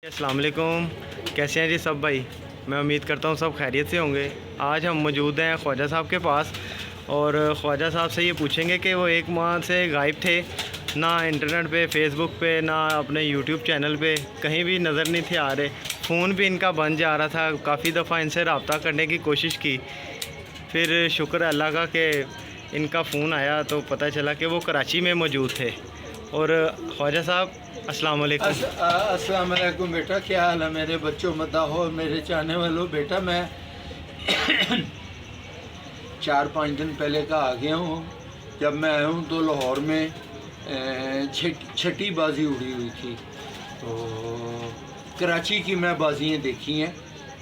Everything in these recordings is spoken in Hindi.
अस्सलाम वालेकुम। कैसे हैं जी सब भाई? मैं उम्मीद करता हूँ सब खैरियत से होंगे। आज हम मौजूद हैं ख्वाजा साहब के पास और ख्वाजा साहब से ये पूछेंगे कि वो एक माह से गायब थे, ना इंटरनेट पे, फेसबुक पे, ना अपने यूट्यूब चैनल पे कहीं भी नज़र नहीं थे आ रहे। फ़ोन भी इनका बंद जा रहा था। काफ़ी दफ़ा इनसे रब्ता करने की कोशिश की, फिर शुक्र है अल्लाह का कि इनका फ़ोन आया तो पता चला कि वो कराची में मौजूद थे। और ख्वाजा साहब अस्सलाम वालेकुम। अस्सलाम वालेकुम बेटा, क्या हाल है मेरे बच्चों, मदाहो मेरे चाहने वालों। बेटा मैं 4-5 दिन पहले का आ गया हूँ। जब मैं आया हूँ तो लाहौर में छठी बाजी उड़ी हुई थी, तो कराची की मैं बाजियाँ देखी हैं।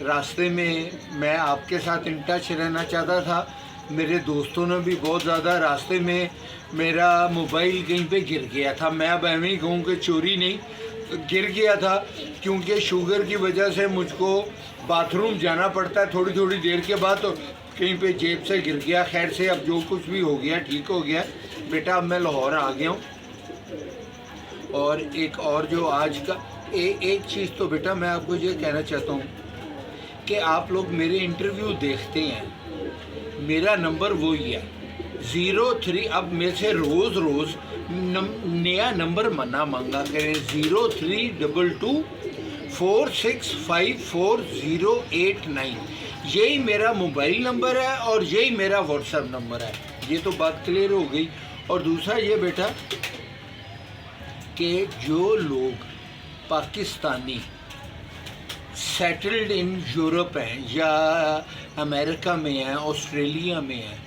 रास्ते में मैं आपके साथ इन टच रहना चाहता था। मेरे दोस्तों ने भी बहुत ज़्यादा, रास्ते में मेरा मोबाइल कहीं पे गिर गया था। मैं अब ऐਵੇਂ ही कहूँ कि चोरी नहीं, गिर गया था, क्योंकि शुगर की वजह से मुझको बाथरूम जाना पड़ता है थोड़ी थोड़ी देर के बाद, तो कहीं पे जेब से गिर गया। खैर से अब जो कुछ भी हो गया ठीक हो गया। बेटा अब मैं लाहौर आ गया हूँ। और एक और जो आज का एक चीज़ तो बेटा मैं आपको ये कहना चाहता हूँ कि आप लोग मेरे इंटरव्यू देखते हैं, मेरा नंबर वही है 03। अब मेरे से रोज़ रोज़ नया नंबर मना मांगा करें। 032246548089 यही मेरा मोबाइल नंबर है और यही मेरा व्हाट्सएप नंबर है। ये तो बात क्लियर हो गई। और दूसरा ये बेटा कि जो लोग पाकिस्तानी सेटल्ड इन यूरोप हैं या अमेरिका में हैं, ऑस्ट्रेलिया में हैं,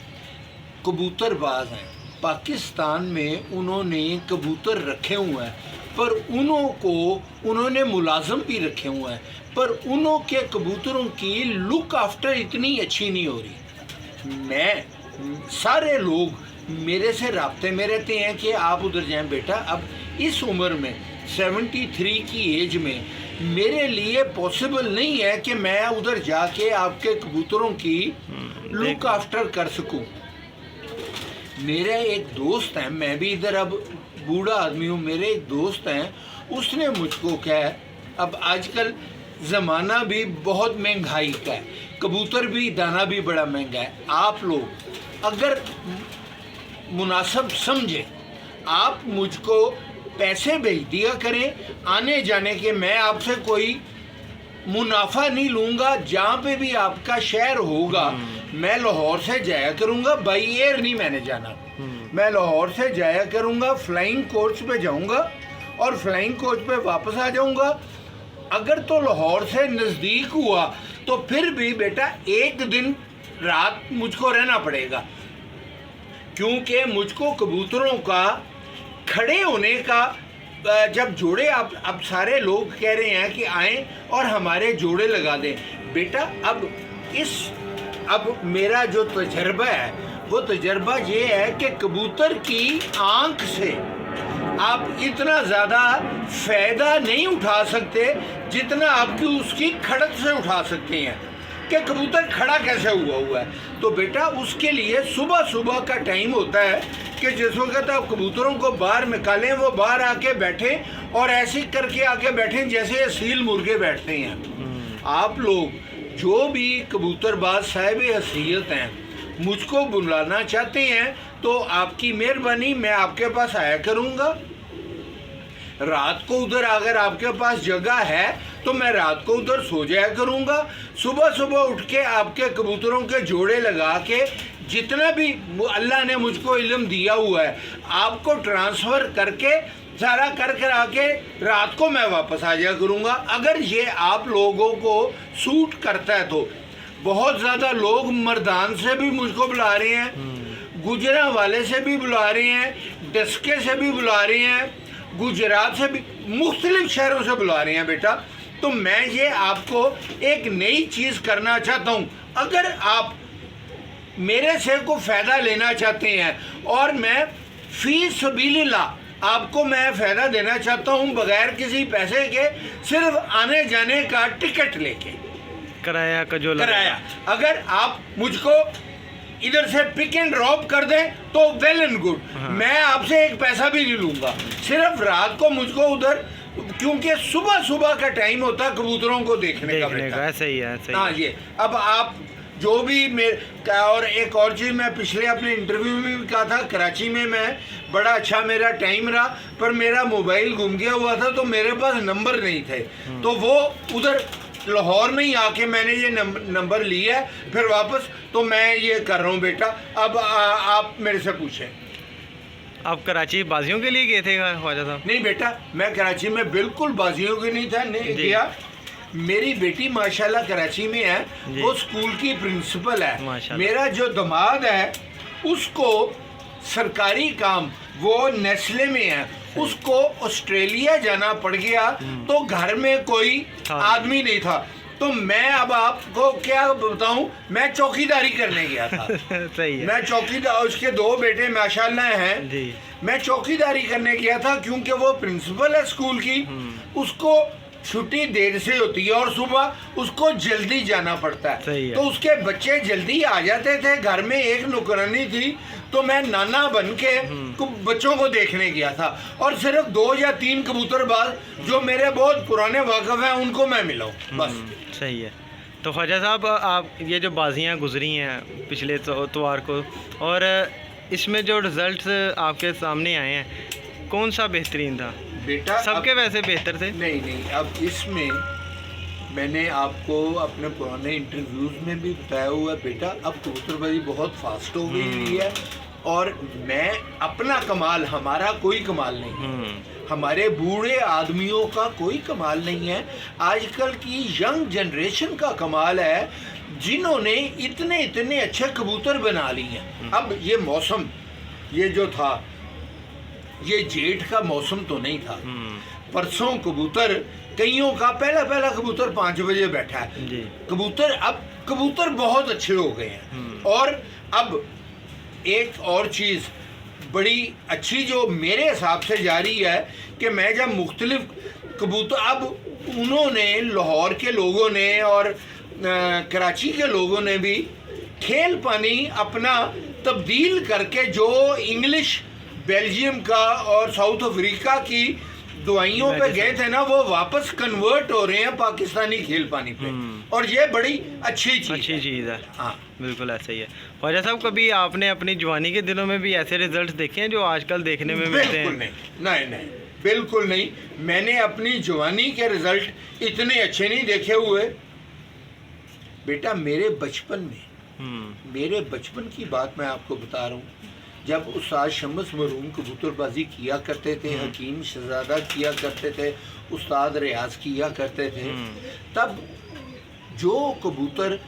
कबूतरबाज हैं, पाकिस्तान में उन्होंने कबूतर रखे हुए हैं, पर उन्होंने मुलाजम भी रखे हुए हैं, पर उन्हों के कबूतरों की लुक आफ्टर इतनी अच्छी नहीं हो रही। सारे लोग मेरे से राब्ते में रहते हैं कि आप उधर जाएं। बेटा अब इस उम्र में 73 की एज में मेरे लिए पॉसिबल नहीं है कि मैं उधर जाके आपके कबूतरों की लुक आफ्टर कर सकूं। मेरे एक दोस्त हैं, मैं भी इधर अब बूढ़ा आदमी हूँ, मेरे एक दोस्त हैं, उसने मुझको कहा, अब आजकल ज़माना भी बहुत महंगाई का है, कबूतर भी, दाना भी बड़ा महंगा है। आप लोग अगर मुनासिब समझे, आप मुझको पैसे भेज दिया करें आने जाने के। मैं आपसे कोई मुनाफा नहीं लूँगा। जहाँ पे भी आपका शहर होगा मैं लाहौर से जाया करूँगा, बाई एयर नहीं मैंने जाना। मैं लाहौर से जाया करूँगा, फ्लाइंग कोच पे जाऊँगा और फ्लाइंग कोच पे वापस आ जाऊँगा। अगर तो लाहौर से नज़दीक हुआ तो फिर भी बेटा एक दिन रात मुझको रहना पड़ेगा, क्योंकि मुझको कबूतरों का खड़े होने का, जब जोड़े अब सारे लोग कह रहे हैं कि आएं और हमारे जोड़े लगा दें। बेटा अब मेरा जो तजर्बा है वो तजर्बा ये है कि कबूतर की आंख से आप इतना ज़्यादा फ़ायदा नहीं उठा सकते जितना आपकी उसकी खड़क से उठा सकते हैं कि कबूतर खड़ा कैसे हुआ है। तो बेटा उसके लिए सुबह सुबह का टाइम होता है कि जिस वक्त आप कबूतरों को बाहर निकालें, वो बाहर आके बैठें और ऐसे करके आके बैठें जैसे सील मुर्गे बैठते हैं। आप लोग जो भी कबूतरबाज साहिब हैसियत हैं, मुझको बुलाना चाहते हैं तो आपकी मेहरबानी, मैं आपके पास आया करूँगा। रात को उधर अगर आपके पास जगह है तो मैं रात को उधर सो जाया करूँगा। सुबह सुबह उठ के आपके कबूतरों के जोड़े लगा के जितना भी अल्लाह ने मुझको इल्म दिया हुआ है आपको ट्रांसफ़र करके सारा कर आके रात को मैं वापस आ जाया करूँगा। अगर ये आप लोगों को सूट करता है तो। बहुत ज़्यादा लोग मर्दान से भी मुझको बुला रहे हैं, गुजरांवाले से भी बुला रहे हैं, डस्के से भी बुला रहे हैं, गुजरात से भी, मुख्तलिफ शहरों से बुला रहे हैं। बेटा तो मैं ये आपको एक नई चीज़ करना चाहता हूँ। अगर आप मेरे से को फ़ायदा लेना चाहते हैं और मैं फ़ी सबीलिल्लाह आपको मैं फ़ायदा देना चाहता हूँ बग़ैर किसी पैसे के, सिर्फ आने जाने का टिकट लेके, किराया का जो किराया, अगर आप मुझको इधर से पिक एंड ड्रॉप कर दें तो वेल एंड गुड। मैं आपसे एक पैसा भी नहीं लूँगा, सिर्फ रात को मुझको उधर क्योंकि सुबह सुबह का टाइम होता है कबूतरों को देखने का बेटा। ऐसे ही है, ऐसे ही हाँ ये अब आप जो भी और एक और चीज़ मैं पिछले अपने इंटरव्यू में भी कहा था, कराची में मैं बड़ा अच्छा मेरा टाइम रहा, पर मेरा मोबाइल गुम गया हुआ था तो मेरे पास नंबर नहीं थे, तो वो उधर लाहौर में ही आके मैंने ये नंबर लिया है फिर वापस, तो मैं ये कर रहा हूँ बेटा। अब आप मेरे से पूछें। आप कराची बाजियों के लिए गए थे ख्वाजा साहब? नहीं बेटा, मैं कराची में बिल्कुल बाजियों के नहीं था, नहीं गया। मेरी बेटी माशाल्लाह कराची में है, वो स्कूल की प्रिंसिपल है। मेरा जो दामाद है उसको सरकारी काम, वो नेस्ले में है, उसको ऑस्ट्रेलिया जाना पड़ गया, तो घर में कोई आदमी नहीं था, तो मैं अब आपको क्या बताऊं, मैं चौकीदारी करने गया था। सही है। मैं चौकीदार, उसके 2 बेटे माशाल्लाह हैं जी। मैं चौकीदारी करने गया था क्योंकि वो प्रिंसिपल है स्कूल की, उसको छुट्टी देर से होती है और सुबह उसको जल्दी जाना पड़ता है, तो उसके बच्चे जल्दी आ जाते थे। घर में एक नौकरानी थी, तो मैं नाना बन के बच्चों को देखने गया था, और सिर्फ 2 या 3 कबूतरबाज जो मेरे बहुत पुराने वाकफ हैं उनको मैं मिला हूँ बस। सही है। तो ख्वाजा साहब, आप ये जो बाजियाँ गुजरी हैं पिछले इतवार को, और इसमें जो रिज़ल्ट आपके सामने आए हैं, कौन सा बेहतरीन था बेटा? सबके वैसे बेहतर थे? नहीं, अब इसमें मैंने आपको अपने पुराने इंटरव्यूज़ में भी बताया हुआ है बेटा, अब कबूतरबाजी बहुत फास्ट हो गई हुई है, और मैं अपना कमाल, हमारा कोई कमाल नहीं, हमारे बूढ़े आदमियों का कोई कमाल नहीं है, आजकल की यंग जनरेशन का कमाल है, जिन्होंने इतने इतने अच्छे कबूतर बना लिए हैं। अब ये मौसम, ये जो था, ये जेठ का मौसम तो नहीं था। परसों कबूतर, कईयों का पहला कबूतर 5 बजे बैठा है जी। कबूतर, अब कबूतर बहुत अच्छे हो गए हैं। और अब एक और चीज़ बड़ी अच्छी जो मेरे हिसाब से जारी है कि मैं जब मुख्तलिफ कबूतर, अब उन्होंने, लाहौर के लोगों ने और कराची के लोगों ने भी खेल पानी अपना तब्दील करके, जो इंग्लिश, बेल्जियम का और साउथ अफ्रीका की दवाइयों पे गए थे ना, वो वापस कन्वर्ट हो रहे हैं पाकिस्तानी खेल पानी पे, और ये बड़ी अच्छी चीज़ है। हाँ बिल्कुल ऐसा ही है। ख्वाजा साहब, कभी आपने अपनी जवानी के दिनों में भी ऐसे रिजल्ट्स देखे हैं जो आजकल देखने में मिलते हैं? नहीं, बिल्कुल नहीं। मैंने अपनी जवानी के रिजल्ट इतने अच्छे नहीं देखे हुए बेटा। मेरे बचपन की बात मैं आपको बता रहा हूँ, जब उस्ताद शम्स मरूम कबूतरबाजी किया करते थे, हकीम शहजादा किया करते थे, उस्ताद रियाज किया करते थे, तब जो कबूतर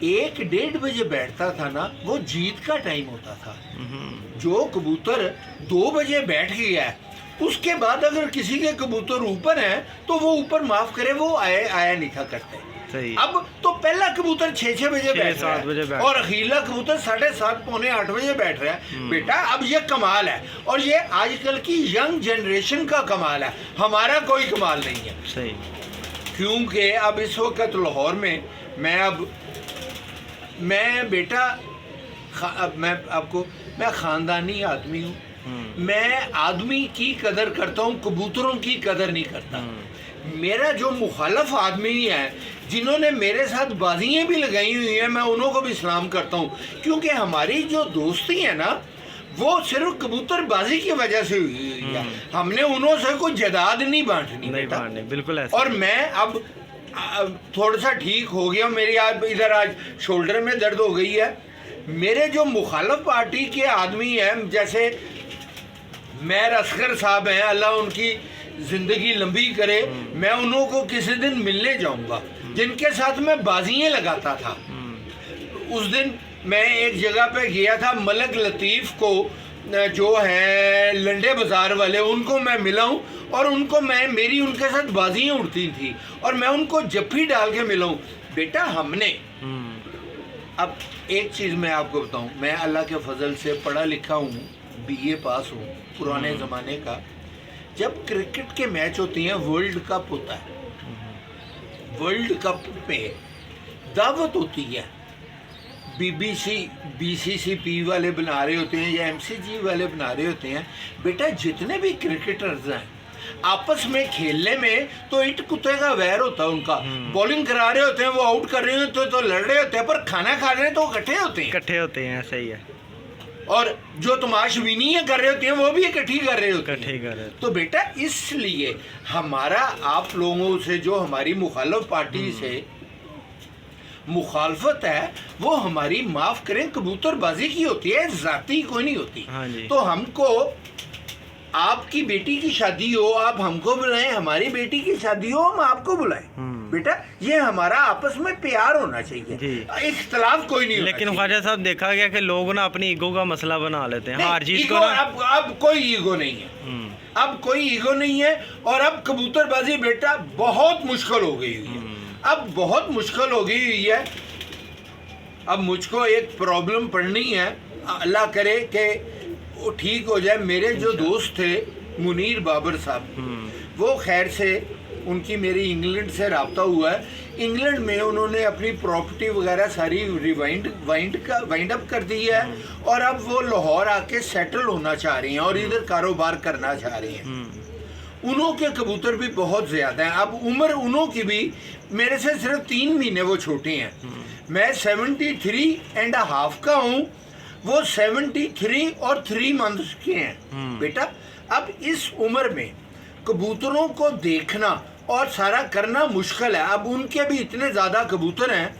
1-1.5 बजे बैठता था ना, वो जीत का टाइम होता था। जो कबूतर 2 बजे बैठ गया है, उसके बाद अगर किसी के कबूतर ऊपर हैं तो वो ऊपर, माफ करे, वो आया नहीं था करते। अब तो पहला कबूतर 6-6 बजे बैठ रहा है, और अखीला कबूतर 7:30 पौने 8 बजे बैठ रहा है बेटा। अब ये कमाल है, और ये आजकल की यंग जनरेशन का कमाल है, हमारा कोई कमाल नहीं है। सही। क्योंकि अब इस वक्त लाहौर में मैं बेटा, मैं ख़ानदानी आदमी हूँ, मैं आदमी की कदर करता हूँ, कबूतरों की कदर नहीं करता। मेरा जो मुखालफ आदमी है, जिन्होंने मेरे साथ बाजियाँ भी लगाई हुई हैं, मैं उन्हों को भी सलाम करता हूँ, क्योंकि हमारी जो दोस्ती है ना, वो सिर्फ कबूतरबाजी की वजह से हुई है। हमने उन्हों से कोई जदाद नहीं बांटनी बेटा। बिल्कुल ऐसा। और मैं अब थोड़ा सा ठीक हो गया, मेरी आज शोल्डर में दर्द हो गई है। मेरे जो मुखालफ पार्टी के आदमी हैं, जैसे मेहर असगर साहब हैं, अल्लाह उनकी ज़िंदगी लंबी करे, मैं उन्हों को किसी दिन मिलने जाऊंगा, जिनके साथ मैं बाजियाँ लगाता था। उस दिन मैं एक जगह पे गया था, मलक लतीफ़ को, जो है लंडे बाज़ार वाले, उनको मैं मिला हूँ, और उनको मेरी उनके साथ बाजियाँ उड़ती थी, और मैं उनको जफ्फी डाल के मिला हूँ बेटा। हमने अब एक चीज़ मैं आपको बताऊँ, मैं अल्लाह के फजल से पढ़ा लिखा हूँ, BA पास हूँ, पुराने ज़माने का। जब क्रिकेट के मैच होते हैं, वर्ल्ड कप होता है, वर्ल्ड कप में दावत होती है, BCCP वाले बना रहे होते हैं या MCG वाले बना रहे होते हैं बेटा। जितने भी क्रिकेटर्स हैं, आपस में खेलने में तो ईट कुत्ते का वैर होता है उनका। बॉलिंग करा रहे होते हैं, वो आउट कर रहे होते हैं तो लड़ रहे होते हैं, पर खाना खा रहे हैं तो इकट्ठे होते हैं। इकट्ठे होते हैं, सही है। और जो तमाशबीनी कर रहे होते हैं वो भी इकट्ठी कर रहे होते इकट्ठे कर रहे हैं। तो बेटा इसलिए हमारा आप लोगों से जो हमारी मुखालिफ पार्टी से मुखालफत है वो हमारी माफ करें कबूतरबाजी की होती है, जाती कोई नहीं होती। हाँ जी। तो हमको आपकी बेटी की शादी हो आप हमको बुलाएं, हमारी बेटी की शादी हो हम आपको बुलाएं। बेटा ये हमारा आपस में प्यार होना चाहिए, इख्तलाफ कोई नहीं। लेकिन ख्वाजा साहब देखा गया कि लोग ना अपनी ईगो का मसला बना लेते हैं, हार जीत को ना। अब कोई ईगो नहीं है, अब कोई ईगो नहीं है। और अब कबूतरबाजी बेटा बहुत मुश्किल हो गई हुई है, अब बहुत मुश्किल हो गई हुई है। अब मुझको एक प्रॉब्लम पड़नी है, अल्लाह करे कि वो ठीक हो जाए। मेरे जो दोस्त थे मुनीर बाबर साहब, वो खैर से उनकी मेरी इंग्लैंड से रब्ता हुआ है। इंग्लैंड में उन्होंने अपनी प्रॉपर्टी वगैरह सारी वाइंड अप कर दी है और अब वो लाहौर आके सेटल होना चाह रही हैं और इधर कारोबार करना चाह रही हैं। उनों के कबूतर भी बहुत ज़्यादा हैं। अब उम्र उनों की भी मेरे से सिर्फ 3 महीने वो छोटे हैं। मैं 73.5 का हूँ, वो 73 और 3 मंथ्स के हैं। बेटा अब इस उम्र में कबूतरों को देखना और सारा करना मुश्किल है। अब उनके भी इतने ज़्यादा कबूतर हैं,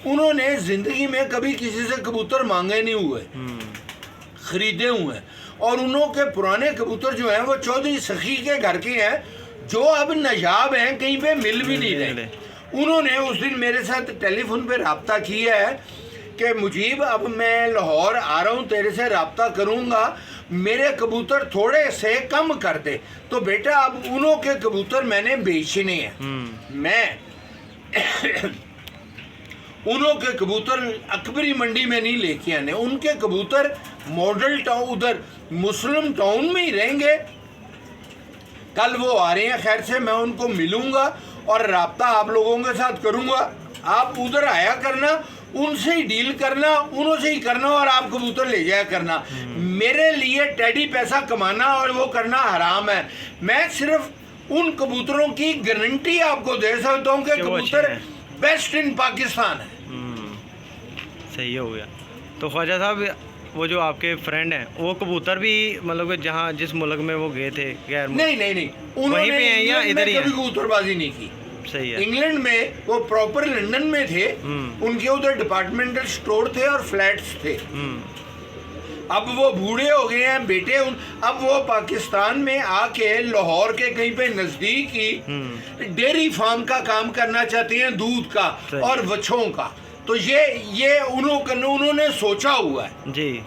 उन्होंने ज़िंदगी में कभी किसी से कबूतर मांगे नहीं हुए, ख़रीदे हुए हैं। और उन्हों के पुराने कबूतर जो हैं वो चौधरी सखी के घर के हैं, जो अब नयाब हैं, कहीं पे मिल भी नहीं रहे। उन्होंने उस दिन मेरे साथ टेलीफोन पे रब्ता किया है कि मुजीब अब मैं लाहौर आ रहा हूँ, तेरे से रब्ता करूँगा, मेरे कबूतर थोड़े से कम कर दे। तो बेटा अब उन्हों के कबूतर मैंने बेचने हैं। मैं उन्हों के कबूतर अकबरी मंडी में नहीं लेके आने, उनके कबूतर मॉडल टाउन उधर मुस्लिम टाउन में ही रहेंगे। कल वो आ रहे हैं, खैर से मैं उनको मिलूंगा और राब्ता आप लोगों के साथ करूंगा। आप उधर आया करना, उनसे ही डील करना, उन्हों से ही करना और आप कबूतर ले जाया करना। मेरे लिए टेडी पैसा कमाना और वो करना हराम है। मैं सिर्फ उन कबूतरों की गारंटी आपको दे सकता हूँ कि कबूतर बेस्ट इन पाकिस्तान है। सही हो गया। तो ख्वाजा साहब वो जो आपके फ्रेंड हैं वो कबूतर भी मतलब जहाँ जिस मुल्क में वो गए थे गैर नहीं उन्होंने पे हैं या इधर ही कभी कबूतरबाजी नहीं की। सही है। इंग्लैंड में वो प्रॉपर लंदन में थे, उनके उधर डिपार्टमेंटल स्टोर थे और फ्लैट्स थे। अब वो बूढ़े हो गए हैं बेटे अब वो पाकिस्तान में आके लाहौर के कहीं पे नजदीक ही डेयरी फार्म का काम करना चाहते हैं, दूध का और वछों का। तो ये उन्होंने सोचा हुआ है जी।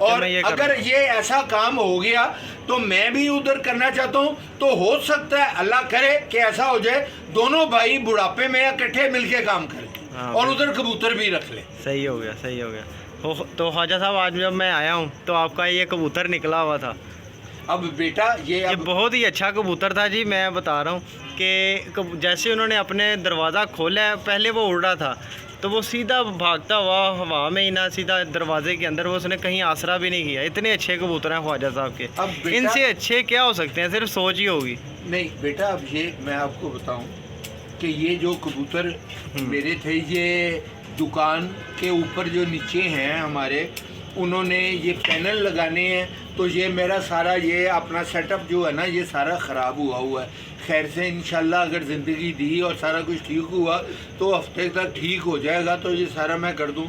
और अगर ये ऐसा काम हो गया तो मैं भी उधर करना चाहता हूँ। तो हो सकता है अल्लाह करे कि ऐसा हो जाए, दोनों भाई बुढ़ापे में इकट्ठे मिलके काम करें और उधर कबूतर भी रख ले। सही हो गया, सही हो गया। तो ख्वाजा साहब आज जब मैं आया हूँ तो आपका ये कबूतर निकला हुआ था। अब बेटा ये बहुत ही अच्छा कबूतर था जी। मैं बता रहा हूँ कि जैसे उन्होंने अपने दरवाज़ा खोला है, पहले वो उड़ रहा था तो वो सीधा भागता हुआ हवा में ही ना सीधा दरवाजे के अंदर, वो उसने कहीं आसरा भी नहीं किया। इतने अच्छे कबूतर हैं ख्वाजा साहब के। अब इनसे अच्छे क्या हो सकते हैं, सिर्फ सोच ही होगी। नहीं बेटा अब ये मैं आपको बताऊं कि ये जो कबूतर मेरे थे, ये दुकान के ऊपर जो नीचे हैं हमारे, उन्होंने ये पैनल लगाने हैं। तो ये मेरा सारा ये अपना सेटअप जो है ना, ये सारा ख़राब हुआ है। खैर से इंशाल्लाह अगर ज़िंदगी दी और सारा कुछ ठीक हुआ तो हफ्ते तक ठीक हो जाएगा, तो ये सारा मैं कर दूं।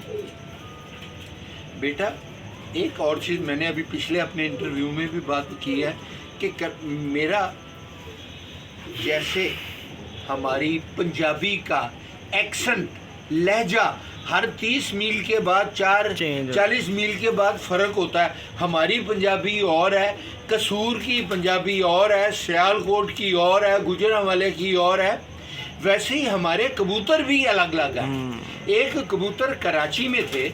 बेटा एक और चीज़ मैंने अभी पिछले अपने इंटरव्यू में भी बात की है कि मेरा जैसे हमारी पंजाबी का एक्सेंट लहजा हर 30 मील के बाद 40 मील के बाद फ़र्क होता है। हमारी पंजाबी और है, कसूर की पंजाबी और है, सियालकोट की और है, गुजरांवाले की और है। वैसे ही हमारे कबूतर भी अलग अलग हैं। एक कबूतर कराची में थे,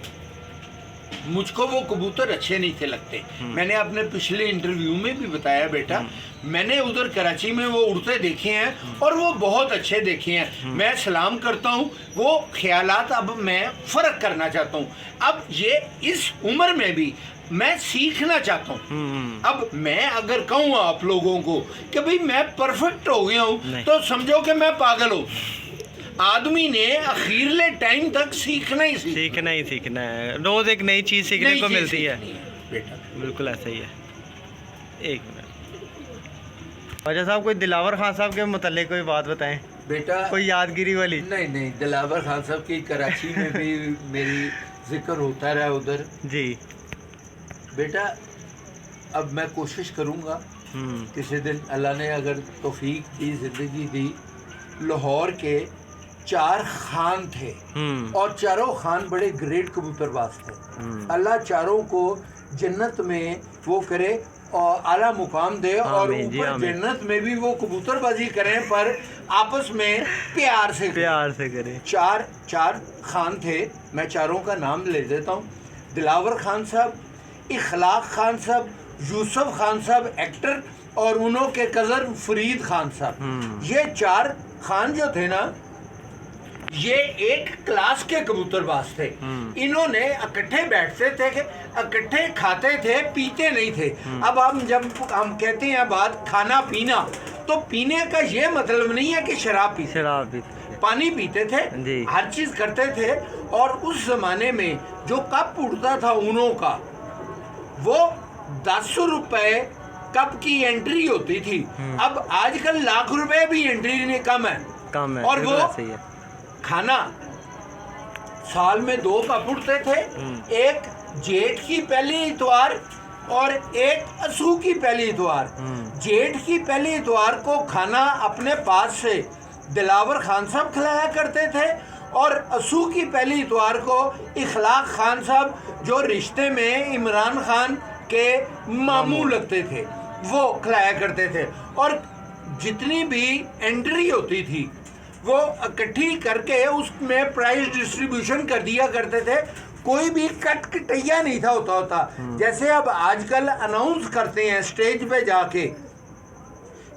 मुझको वो कबूतर अच्छे नहीं थे लगते। मैंने अपने पिछले इंटरव्यू में भी बताया बेटा, मैंने उधर कराची में वो उड़ते देखे हैं और वो बहुत अच्छे देखे हैं। मैं सलाम करता हूँ, वो ख्यालात अब मैं फ़र्क करना चाहता हूँ। अब ये इस उम्र में भी मैं सीखना चाहता हूँ। अब मैं अगर कहूँ आप लोगों को कि भाई मैं परफेक्ट हो गया हूँ, तो समझो कि मैं पागल हूँ। आदमी ने अखीरले टाइम तक सीखना है। रोज एक नई चीज सीखने को मिलती है बेटा। बिल्कुल ऐसा ही है। एक मिनट ख्वाजा साहब, कोई दिलावर खान साहब के मुतालिक कोई बात बताएं बेटा। कोई यादगिरी वाली? नहीं, दिलावर खान साहब की कराची में भी मेरी जिक्र होता रहा उधर जी बेटा। अब मैं कोशिश करूँगा किसी दिन, अल्लाह ने अगर तौफीक दी, ज़िंदगी दी। लाहौर के 4 खान थे और चारों खान बड़े ग्रेट कबूतरबाज थे। अल्लाह चारों को जन्नत में वो करे और आला मुकाम दे, और ऊपर जन्नत में भी वो कबूतरबाजी करें, पर आपस में प्यार से करें। चार खान थे, मैं चारों का नाम ले देता हूँ। दिलावर खान साहब, इखलाक खान साहब, यूसुफ खान साहब एक्टर, और उन्हों के कज़न फरीद खान साहब। ये 4 खान जो थे ना, ये एक क्लास के कबूतरबाज थे। इन्होंने इकट्ठे बैठते थे, इकट्ठे खाते थे, पीते नहीं थे। अब जब हम कहते हैं बात खाना पीना, तो पीने का ये मतलब नहीं है कि शराब पीते, पानी पीते थे, हर चीज़ करते थे। और उस जमाने में जो कप उड़ता था उनों का, वो 10 रुपए कप की एंट्री होती थी। अब आजकल लाख रुपए भी एंट्री कम है। और वो खाना साल में 2 कप उड़ते थे, एक जेठ की पहली इतवार और एक असू की पहली इतवार। जेठ की पहली इतवार को खाना अपने पास से दिलावर खान साहब खिलाया करते थे, और असू की पहली इतवार को इखलाक खान साहब, जो रिश्ते में इमरान खान के मामू लगते थे, वो खिलाया करते थे। और जितनी भी एंट्री होती थी वो इकट्ठी करके उसमें प्राइस डिस्ट्रीब्यूशन कर दिया करते थे। कोई भी कटकटैया नहीं था होता। जैसे अब आजकल अनाउंस करते हैं स्टेज पे जाके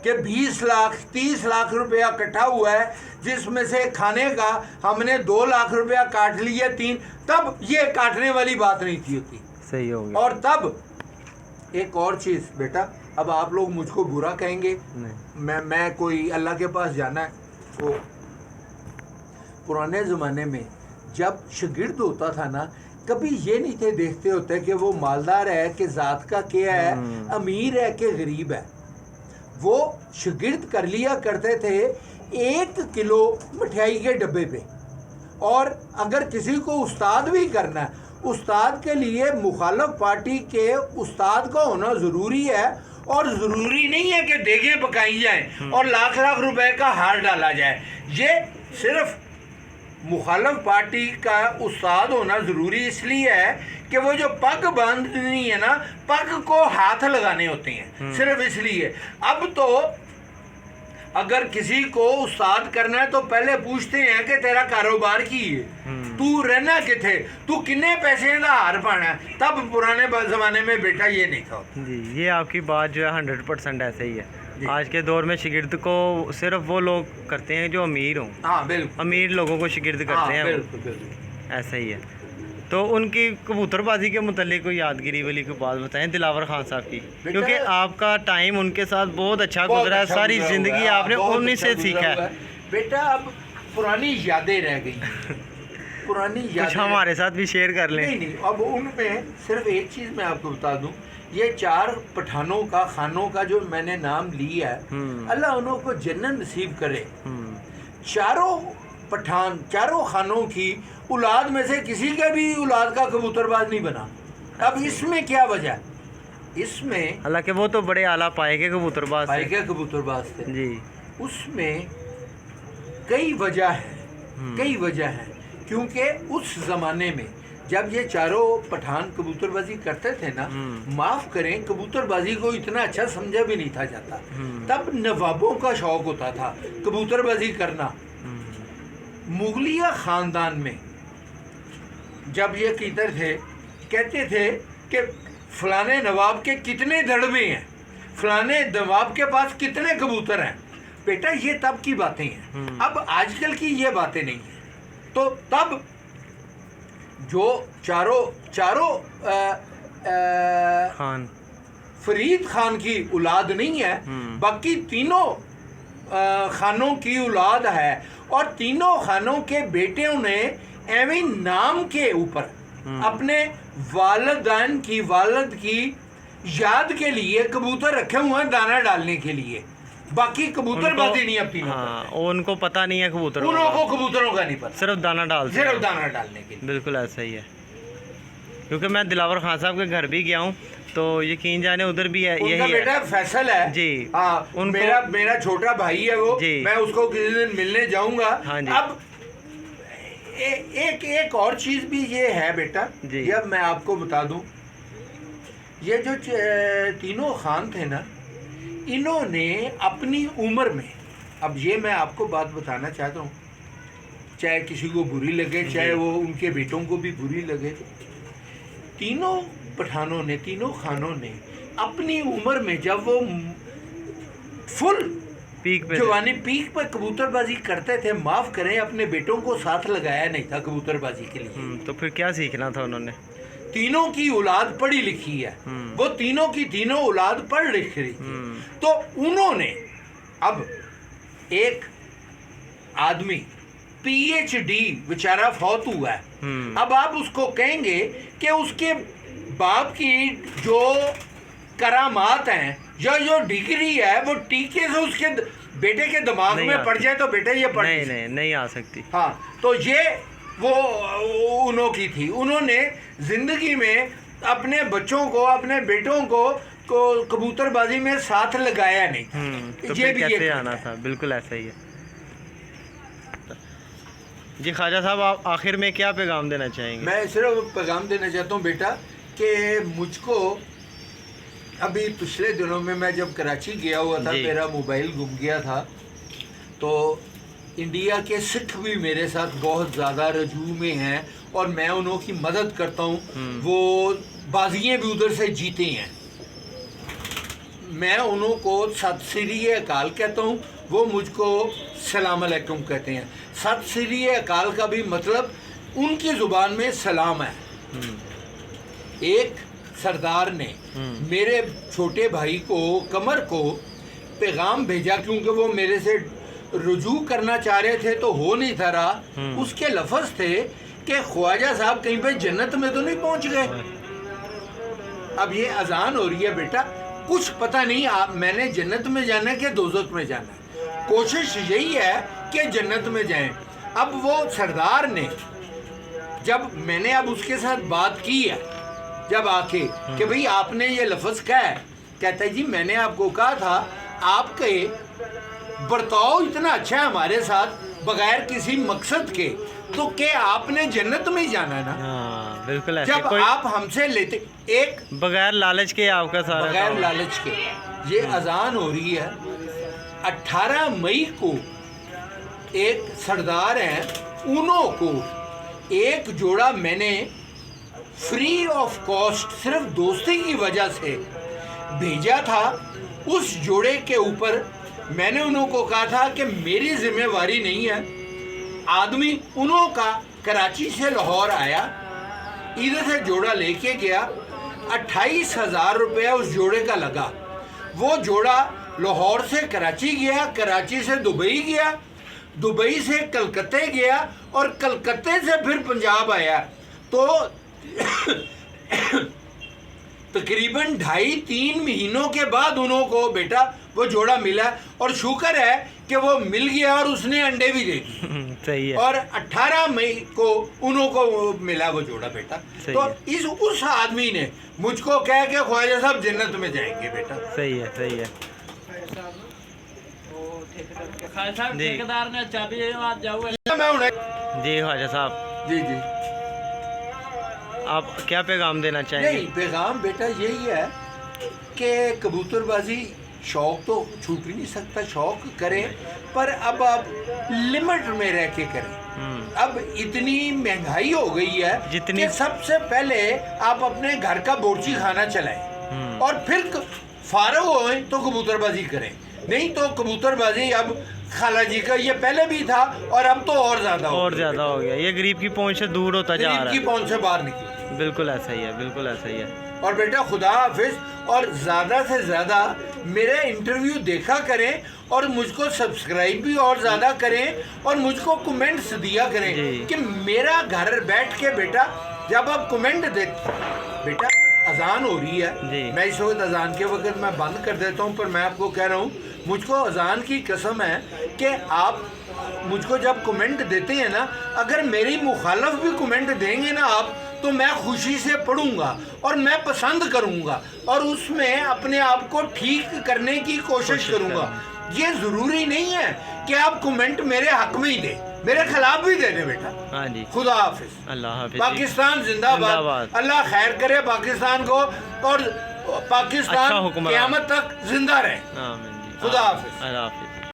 कि 20 लाख 30 लाख रुपया इकट्ठा हुआ है, जिसमें से खाने का हमने 2 लाख रुपया काट लिया 3, तब ये काटने वाली बात नहीं थी होती। सही हो गया। और तब एक और चीज़ बेटा, अब आप लोग मुझको बुरा कहेंगे, मैं कोई अल्लाह के पास जाना है, तो पुराने ज़माने में जब शागिर्द होता था ना, कभी ये नहीं थे देखते होते कि वो मालदार है कि ज़ात का क्या है, अमीर है कि गरीब है। वो शागिर्द कर लिया करते थे 1 किलो मिठाई के डब्बे पे। और अगर किसी को उस्ताद भी करना है, उस्ताद के लिए मुखालफ पार्टी के उस्ताद का होना ज़रूरी है। और ज़रूरी नहीं है कि देगें पकाई जाएं और लाख लाख रुपए का हार डाला जाए। ये सिर्फ मुखालफ पार्टी का उस्ताद होना ज़रूरी इसलिए है कि वो जो पग बांधनी है ना, पग को हाथ लगाने होते हैं, सिर्फ इसलिए। अब तो अगर किसी को उस्ताद करना है तो पहले पूछते हैं कि तेरा कारोबार की है, तू रहना किथे, तू किन्ने पैसे का हार पाना है। तब पुराने ज़माने में बेटा ये नहीं था जी। ये आपकी बात जो है 100% ऐसे ही है। आज के दौर में शागिर्द को सिर्फ वो लोग करते हैं जो अमीर हों। हाँ बिल्कुल, अमीर लोगों को शागिर्द करते हैं। बिल्कुल ऐसा ही है। तो उनकी कबूतरबाजी के मुतालिक कोई यादगिरी वाली कोई बात बताएं दिलावर खान साहब की, क्योंकि आपका टाइम उनके साथ बहुत अच्छा गुजरा है, सारी ज़िंदगी आपने उन्हीं से सीखा है बेटा। अब पुरानी यादें रह गई, पुरानी यादें कुछ हमारे साथ भी शेयर कर लें। नहीं, अब उनमें सिर्फ एक चीज़ मैं आपको बता दूं, ये 4 पठानों का, खानों का जो मैंने नाम लिया है, अल्लाह उन्हों को जन्नत नसीब करे। चारों पठान, चारों खानों की औलाद में से किसी का भी औलाद का कबूतरबाज नहीं बना। अब इसमें क्या वजह? इसमें हालांकि वो तो बड़े आला पाए के कबूतरबाज थे जी। उसमें कई वजह है, क्योंकि उस ज़माने में जब ये चारों पठान कबूतरबाजी करते थे ना, माफ़ करें, कबूतरबाजी को इतना अच्छा समझा भी नहीं था जाता। तब नवाबों का शौक़ होता था कबूतरबाजी करना। मुगलिया ख़ानदान में जब ये कीतर थे, कहते थे कि फलाने नवाब के कितने दड़बे हैं, फलाने नवाब के पास कितने कबूतर हैं। बेटा ये तब की बातें हैं, अब आजकल की ये बातें नहीं हैं। तो तब जो चारों खान फरीद खान की औलाद नहीं है, बाकी तीनों खानों की औलाद है, और तीनों खानों के बेटियों ने एवं नाम के ऊपर अपने वालिदैन की वालिद की याद के लिए कबूतर रखे हुए हैं दाना डालने के लिए। बाकी कबूतरबाजी नहीं अब तीनों हाँ, उनको पता नहीं है कबूतरों उन लोगों को कबूतरों का नहीं पता, सिर्फ दाना डालते हैं। सिर्फ दाना डालने के लिए। बिल्कुल ऐसा ही है, क्योंकि मैं दिलावर खान साहब के घर भी गया हूँ, तो यकीन जाने उधर भी है, उनका यही बेटा है फैसल है जी। हाँ, मेरा छोटा भाई है वो जी। मैं उसको किसी दिन मिलने जाऊंगा। हाँ जी। अब एक और चीज भी ये है बेटा जी। ये अब मैं आपको बता दूं, ये जो तीनों खान थे ना, इन्होंने अपनी उम्र में, अब ये मैं आपको बात बताना चाहता हूँ, चाहे किसी को बुरी लगे, चाहे वो उनके बेटों को भी बुरी लगे, तीनों पठानों ने, तीनों खानों ने अपनी उम्र में जब वो फुल पीक पे जवानी पीक पर कबूतरबाजी करते थे, माफ करें अपने बेटों को साथ लगाया नहीं था कबूतरबाजी के लिए। तो फिर क्या सीखना था उन्होंने? तीनों की औलाद पढ़ी लिखी है, वो तीनों की तीनों औलाद पढ़ लिख रही थी, तो उन्होंने अब एक आदमी पीएचडी बेचारा फौत हुआ है, अब आप उसको कहेंगे कि उसके बाप की जो करामात हैं या जो डिग्री है वो टीके से उसके बेटे के दिमाग में पड़ जाए तो बेटे ये पढ़ नहीं आ सकती। हाँ, तो ये वो उन्हों की थी, उन्होंने जिंदगी में अपने बच्चों को, अपने बेटों को कबूतरबाजी में साथ लगाया नहीं। तो ये भी कैसे आना था? बिल्कुल ऐसा ही है जी। ख्वाजा साहब, आप आखिर में क्या पैगाम देना चाहेंगे? मैं सिर्फ पैगाम देना चाहता हूँ बेटा कि मुझको अभी पिछले दिनों में मैं जब कराची गया हुआ था, मेरा मोबाइल गुम गया था, तो इंडिया के सिख भी मेरे साथ बहुत ज़्यादा रजू में हैं और मैं उन्हों की मदद करता हूँ, वो बाजियाँ भी उधर से जीते हैं। मैं उन्हों को सत श्री अकाल कहता हूँ, वो मुझको सलाम अलैकुम कहते हैं। सत श्री अकाल का भी मतलब उनकी ज़ुबान में सलाम है। एक सरदार ने मेरे छोटे भाई को, कमर को पैगाम भेजा, क्योंकि वो मेरे से रुजू करना चाह रहे थे तो हो नहीं था रहा। उसके लफ्ज़ थे कि ख्वाजा साहब कहीं पे जन्नत में तो नहीं पहुंच गए। अब ये अजान हो रही है बेटा, कुछ पता नहीं आप मैंने जन्नत में जाना है कि दोज़ख में जाना है, कोशिश यही है कि जन्नत में जाएं। अब वो सरदार ने, जब मैंने अब उसके साथ बात की है, जब आके कि भाई आपने ये लफ्ज़ कहा है, कहता है जी मैंने आपको कहा था आपके बर्ताव इतना अच्छा है हमारे साथ बगैर किसी मकसद के, तो क्या आपने जन्नत में ही जाना है ना। हाँ, बिल्कुल ऐसे। जब आप हमसे लेते एक बगैर लालच के आपका सारा, बगैर लालच के, ये अजान हो रही है 18 मई को। एक सरदार हैं, उन्हों को एक जोड़ा मैंने फ्री ऑफ कॉस्ट सिर्फ दोस्ती की वजह से भेजा था। उस जोड़े के ऊपर मैंने उन्हों को कहा था कि मेरी जिम्मेवारी नहीं है। आदमी उन्हों का कराची से लाहौर आया, इधर से जोड़ा लेके गया, 28,000 रुपया उस जोड़े का लगा। वो जोड़ा लाहौर से कराची गया, कराची से दुबई गया, दुबई से कलकत्ते गया और कलकत्ते से फिर पंजाब आया। तो तकरीबन 2.5-3 महीनों के बाद उन्होंने बेटा वो जोड़ा मिला, और शुक्र है कि वो मिल गया और उसने अंडे भी दे दिए। सही है। और 18 मई को उन्होंने मिला वो जोड़ा बेटा। तो उस आदमी ने मुझको कहा कि ख्वाजा साहब जन्नत में जाएंगे बेटा। सही है, सही है ठेकेदार ने चाबी जी। ख्वाजा साहब जी जी, आप क्या पैगाम देना चाहेंगे? नहीं, पैगाम बेटा यही है कि कबूतरबाजी शौक तो छूट ही नहीं सकता, शौक करें पर अब आप लिमिट में रह के करें। अब इतनी महंगाई हो गई है जितनी कि सबसे पहले आप अपने घर का बोर्ची खाना चलाएं और फिर फारग होए तो कबूतरबाजी करें, नहीं तो कबूतरबाजी अब खाला जी का ये पहले भी था और अब तो और ज्यादा हो गया, ये गरीब की पहुंच से दूर होता जा रहा है, गरीब की पहुंच से बाहर निकल। बिल्कुल ऐसा ही है, बिल्कुल ऐसा ही है। और बेटा खुदा हाफिज, और ज़्यादा से ज़्यादा मेरे इंटरव्यू देखा करें और मुझको सब्सक्राइब भी और ज़्यादा करें और मुझको कमेंट्स दिया करें कि मेरा घर बैठ के बेटा जब आप कमेंट देते, बेटा अजान हो रही है, मैं इस वक्त अजान के वक्त मैं बंद कर देता हूँ, पर मैं आपको कह रहा हूँ मुझको अजान की कसम है कि आप मुझको जब कमेंट देते हैं ना, अगर मेरी मुखालफ भी कमेंट देंगे ना आप, तो मैं खुशी से पढ़ूंगा और मैं पसंद करूंगा और उसमें अपने आप को ठीक करने की कोशिश करूंगा। ये ज़रूरी नहीं है कि आप कमेंट मेरे हक में ही दें, मेरे खिलाफ भी दे दें बेटा। हाँ जी, खुदा हाफिज, अल्लाह हाफिज, पाकिस्तान जिंदाबाद, अल्लाह खैर करे पाकिस्तान को और पाकिस्तान क़यामत तक जिंदा रहे। आमीन जी, खुदा हाफिज, अल्लाह हाफिज।